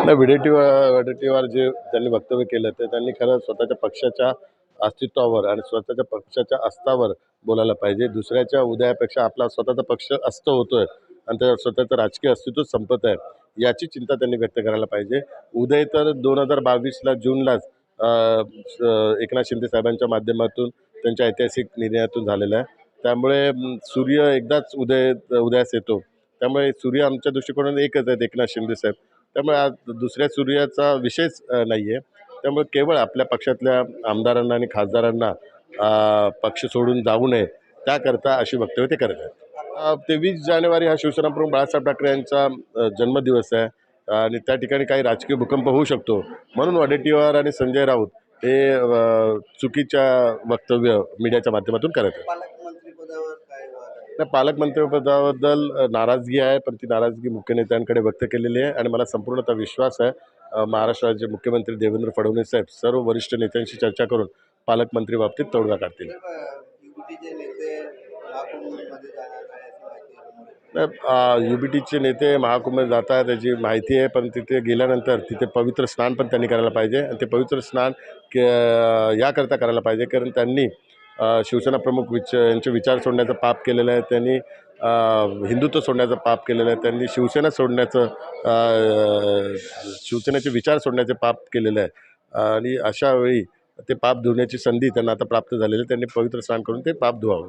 नाही, वडेट्टीवार जे त्यांनी वक्तव्य केलं ते त्यांनी खरं स्वतःच्या पक्षाच्या अस्तित्वावर आणि स्वतःच्या पक्षाच्या अस्तावर बोलायला पाहिजे. दुसऱ्याच्या उदयापेक्षा आपला स्वतःचा पक्ष अस्त होतोय आणि त्या स्वतःचं राजकीय अस्तित्व संपत आहे, याची चिंता त्यांनी व्यक्त करायला पाहिजे. उदय तर 2022ला जूनलाच एकनाथ शिंदे साहेबांच्या माध्यमातून त्यांच्या ऐतिहासिक निर्णयातून झालेला आहे. त्यामुळे सूर्य एकदाच उदयास येतो. त्यामुळे सूर्य आमच्या दृष्टिकोनातून एकच आहेत, एकनाथ शिंदे साहेब. त्यामुळे आज दुसऱ्या सूर्याचा विषयच नाही आहे. त्यामुळे केवळ आपल्या पक्षातल्या आमदारांना आणि खासदारांना पक्ष सोडून जाऊ नये त्याकरता अशी वक्तव्य ते करत आहेत. 23 जानेवारी हा शिवसेनाप्रमुख बाळासाहेब ठाकरे यांचा जन्मदिवस आहे आणि त्या ठिकाणी काही राजकीय भूकंप होऊ शकतो, म्हणून वडेट्टीवार आणि संजय राऊत हे चुकीच्या वक्तव्य मीडियाच्या माध्यमातून करत आहेत. त्या पालकमंत्रीपदाबद्दल नाराजगी आहे, पण ती नाराजगी मुख्य नेत्यांकडे व्यक्त केलेली आहे आणि मला संपूर्णतः विश्वास आहे महाराष्ट्राचे मुख्यमंत्री देवेंद्र फडणवीस साहेब सर्व वरिष्ठ नेत्यांशी चर्चा करून पालकमंत्री बाबतीत तोडगा काढतील. UBTचे नेते महाकुंभ जात आहेत त्याची माहिती आहे, पण तिथे गेल्यानंतर तिथे पवित्र स्नान पण त्यांनी करायला पाहिजे आणि ते पवित्र स्नान याकरता करायला पाहिजे कारण त्यांनी शिवसेना प्रमुख यांचे विचार सोडण्याचं पाप केलेलं आहे. त्यांनी हिंदुत्व सोडण्याचं पाप केलेलं आहे. त्यांनी शिवसेना सोडण्याचं शिवसेनेचे विचार सोडण्याचे पाप केलेलं आहे आणि अशा वेळी ते पाप धुण्याची संधी त्यांना आता प्राप्त झालेली आहे. त्यांनी पवित्र स्नान करून ते पाप धुवावं.